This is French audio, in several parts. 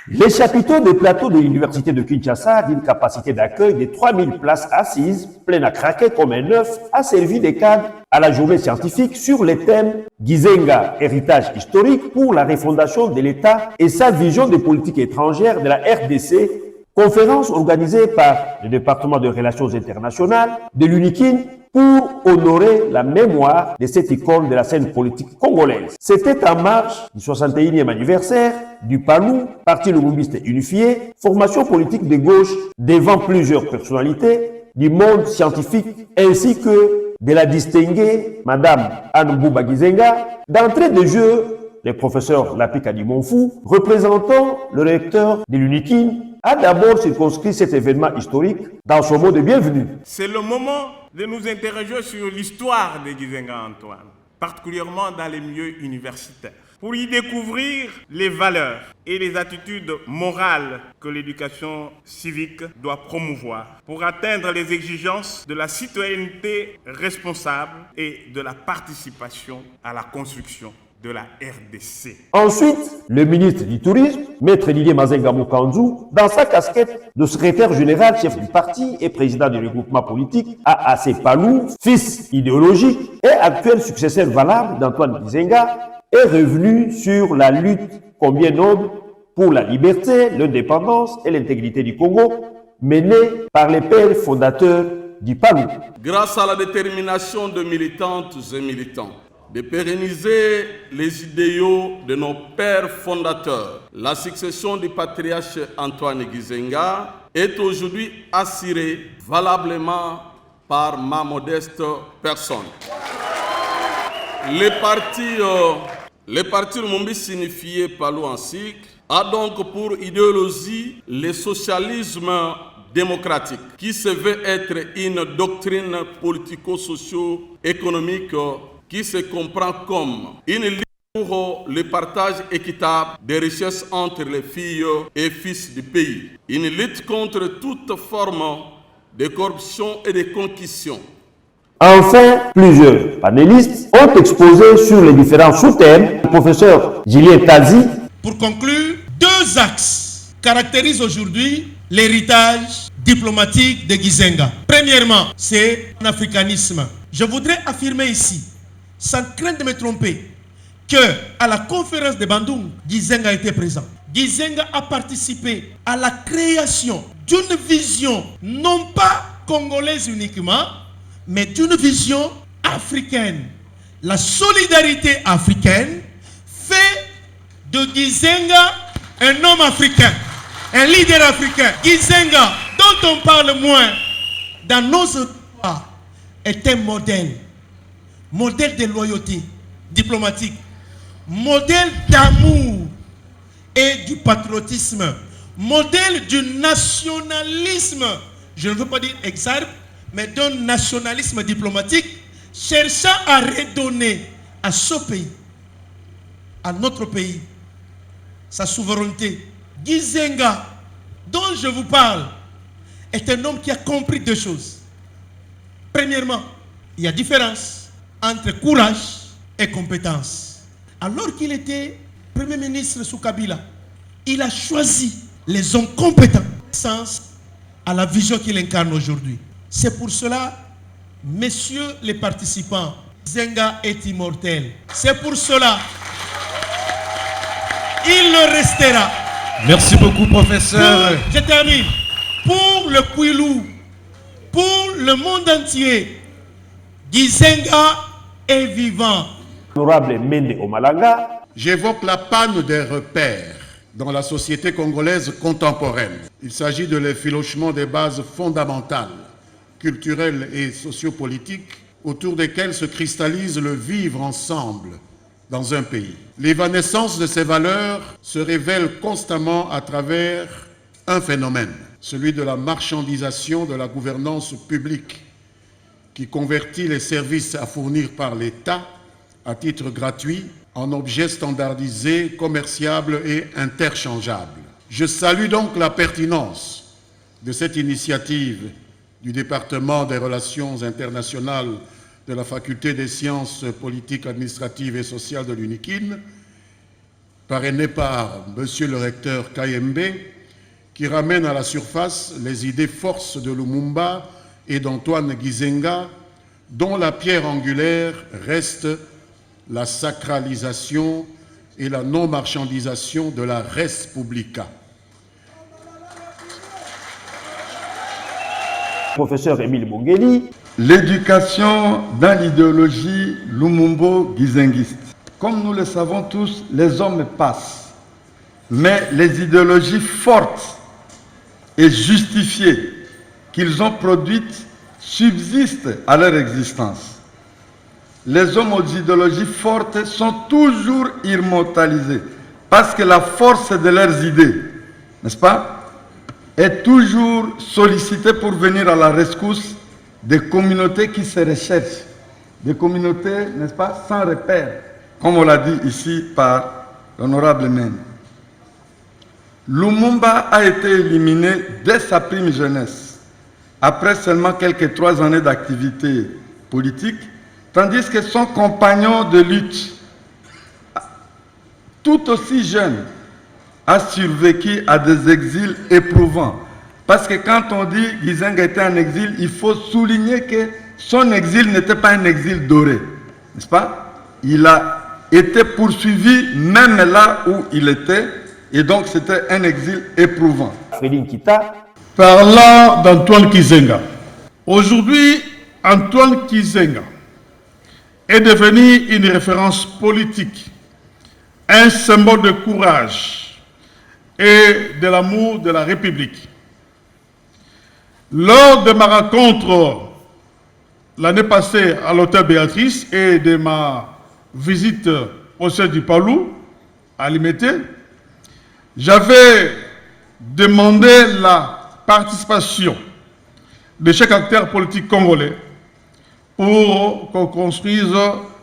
Les chapiteaux des plateaux de l'Université de Kinshasa, d'une capacité d'accueil de 3000 places assises, pleines à craquer comme un œuf, a servi de cadre à la journée scientifique sur les thèmes Gizenga, héritage historique pour la refondation de l'État et sa vision des politiques étrangères de la RDC, conférence organisée par le département de relations internationales de l'UNIKIN pour honorer la mémoire de cette icône de la scène politique congolaise. C'était en marge du 61e anniversaire du PALU, Parti Lumumbiste Unifié, formation politique de gauche devant plusieurs personnalités du monde scientifique ainsi que de la distinguée Madame Anne Mbouba Gizenga. D'entrée de jeu, le professeur Lapika Dimonfou, représentant le recteur de l'UNIKIN, a d'abord circonscrit cet événement historique dans son mot de bienvenue. C'est le moment de nous interroger sur l'histoire de Gizenga Antoine, particulièrement dans les milieux universitaires, pour y découvrir les valeurs et les attitudes morales que l'éducation civique doit promouvoir pour atteindre les exigences de la citoyenneté responsable et de la participation à la construction de la RDC. Ensuite, le ministre du Tourisme, Maître Didier Mazenga Moukandou, dans sa casquette de secrétaire général, chef du parti et président du regroupement politique AAC Palou, fils idéologique et actuel successeur valable d'Antoine Gizenga, est revenu sur la lutte combien noble pour la liberté, l'indépendance et l'intégrité du Congo, menée par les pères fondateurs du Palou. Grâce à la détermination de militantes et militants, de pérenniser les idéaux de nos pères fondateurs, la succession du patriarche Antoine Gizenga est aujourd'hui assurée valablement par ma modeste personne. Le parti Lumumbiste Unifié Palou en cycle a donc pour idéologie le socialisme démocratique, qui se veut être une doctrine politico-socio-économique qui se comprend comme une lutte pour le partage équitable des richesses entre les filles et fils du pays, une lutte contre toute forme de corruption et de concussion. Enfin, plusieurs panélistes ont exposé sur les différents sous-thèmes. Le professeur Julien Tazi. Pour conclure, deux axes caractérisent aujourd'hui l'héritage diplomatique de Gizenga. Premièrement, c'est l'africanisme. Je voudrais affirmer ici, sans crainte de me tromper, que à la conférence de Bandung, Gizenga était présent. Gizenga a participé à la création d'une vision, non pas congolaise uniquement, mais d'une vision africaine. La solidarité africaine fait de Gizenga un homme africain, un leader africain. Gizenga, dont on parle moins dans nos histoires, est un modèle de loyauté diplomatique, modèle d'amour et du patriotisme, modèle du nationalisme, je ne veux pas dire exact, mais d'un nationalisme diplomatique, cherchant à redonner à ce pays, à notre pays, sa souveraineté. Gizenga, dont je vous parle, est un homme qui a compris deux choses. Premièrement, il y a différence entre courage et compétence. Alors qu'il était Premier ministre sous Kabila, il a choisi les hommes compétents, sens à la vision qu'il incarne aujourd'hui. C'est pour cela, messieurs les participants, Gizenga est immortel. C'est pour cela, il le restera. Merci beaucoup, professeur. Je termine. Pour le Kwilu, pour le monde entier, Gizenga est vivant. Honorable Mende Omalanga. J'évoque la panne des repères dans la société congolaise contemporaine. Il s'agit de l'effilochement des bases fondamentales, culturelles et sociopolitiques autour desquelles se cristallise le vivre ensemble dans un pays. L'évanescence de ces valeurs se révèle constamment à travers un phénomène, celui de la marchandisation de la gouvernance publique, qui convertit les services à fournir par l'État à titre gratuit en objets standardisés, commerciables et interchangeables. Je salue donc la pertinence de cette initiative du département des relations internationales de la faculté des sciences politiques, administratives et sociales de l'UNIKIN, parrainé par Monsieur le recteur Kayembe, qui ramène à la surface les idées forces de Lumumba et d'Antoine Gizenga, dont la pierre angulaire reste la sacralisation et la non-marchandisation de la res publica. Professeur Émile Bongeli. L'éducation dans l'idéologie lumumbo-gizenguiste. Comme nous le savons tous, les hommes passent, mais les idéologies fortes et justifiées qu'ils ont produites subsistent à leur existence. Les hommes aux idéologies fortes sont toujours immortalisés parce que la force de leurs idées, n'est-ce pas, est toujours sollicitée pour venir à la rescousse des communautés qui se recherchent, des communautés, n'est-ce pas, sans repère, comme on l'a dit ici par l'honorable Mène. Lumumba a été éliminé dès sa prime jeunesse, après seulement quelques 3 années d'activité politique, tandis que son compagnon de lutte, tout aussi jeune, a survécu à des exils éprouvants. Parce que quand on dit Gizenga était en exil, il faut souligner que son exil n'était pas un exil doré, n'est-ce pas? Il a été poursuivi même là où il était, et donc c'était un exil éprouvant. Frédéric Kita. Parlant d'Antoine Gizenga, aujourd'hui, Antoine Gizenga est devenu une référence politique, un symbole de courage et de l'amour de la République. Lors de ma rencontre l'année passée à l'hôtel Béatrice et de ma visite au siège du Palou à Limete, j'avais demandé la participation de chaque acteur politique congolais pour qu'on construise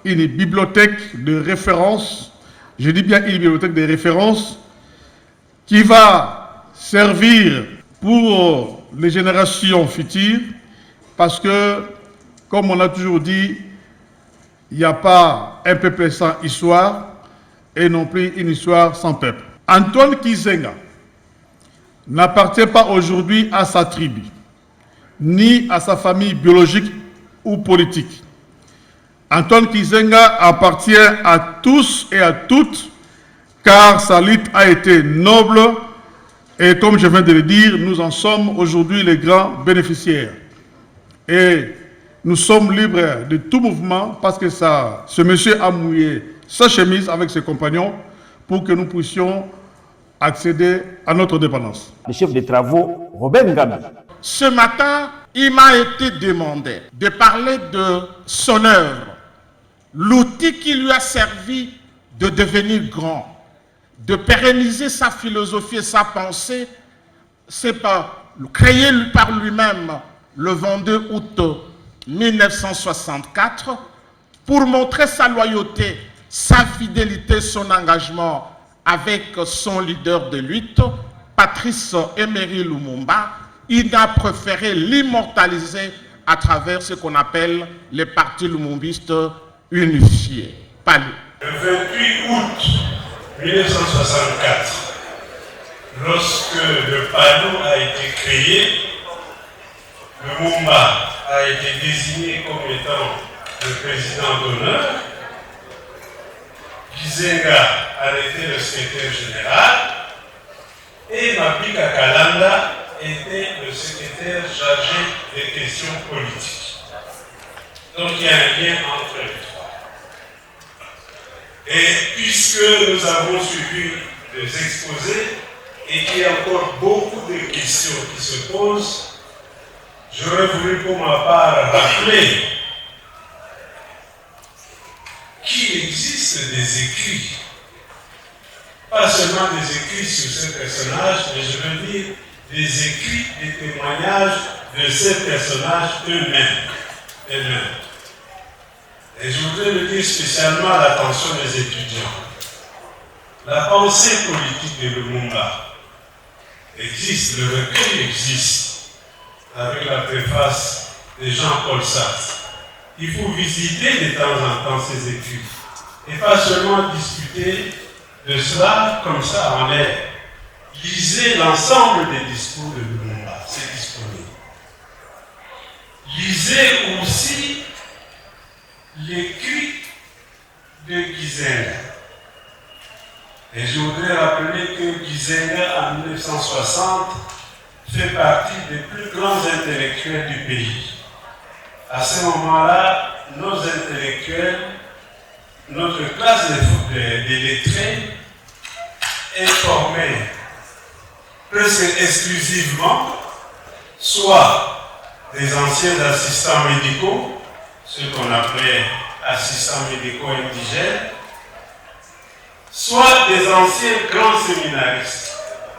une bibliothèque de référence, je dis bien une bibliothèque de référence, qui va servir pour les générations futures, parce que, comme on a toujours dit, il n'y a pas un peuple sans histoire, et non plus une histoire sans peuple. Antoine Gizenga n'appartient pas aujourd'hui à sa tribu, ni à sa famille biologique ou politique. Antoine Gizenga appartient à tous et à toutes, car sa lutte a été noble, et comme je viens de le dire, nous en sommes aujourd'hui les grands bénéficiaires. Et nous sommes libres de tout mouvement, parce que ce monsieur a mouillé sa chemise avec ses compagnons pour que nous puissions accéder à notre dépendance. Le chef des travaux, Robert Ngami. Ce matin, il m'a été demandé de parler de son œuvre, l'outil qui lui a servi de devenir grand, de pérenniser sa philosophie et sa pensée. C'est créé par lui-même le 22 août 1964 pour montrer sa loyauté, sa fidélité, son engagement avec son leader de lutte, Patrice Emery Lumumba. Il a préféré l'immortaliser à travers ce qu'on appelle les partis lumumbistes unifiés. PALU. Le 28 août 1964, lorsque le PALU a été créé, Lumumba a été désigné comme étant le président d'honneur, Gizenga a été le secrétaire général et Mapika Kalanda était le secrétaire chargé des questions politiques. Donc il y a un lien entre les trois. Et puisque nous avons suivi des exposés et qu'il y a encore beaucoup de questions qui se posent, j'aurais voulu pour ma part rappeler qu'il existe des écrits, pas seulement des écrits sur ces personnages, mais je veux dire des écrits, des témoignages de ces personnages eux-mêmes. Et je voudrais le dire spécialement à l'attention des étudiants. La pensée politique de Lumumba existe, le recueil existe, avec la préface de Jean-Paul Sartre. Il faut visiter de temps en temps ces écrits et pas seulement discuter de cela comme ça en l'air. Lisez l'ensemble des discours de Lumumba, c'est disponible. Lisez aussi l'écrit de Gizenga. Et je voudrais rappeler que Gizenga, en 1960, fait partie des plus grands intellectuels du pays. À ce moment-là, nos intellectuels, notre classe des lettrés est formée presque exclusivement soit des anciens assistants médicaux, ceux qu'on appelait assistants médicaux indigènes, soit des anciens grands séminaristes.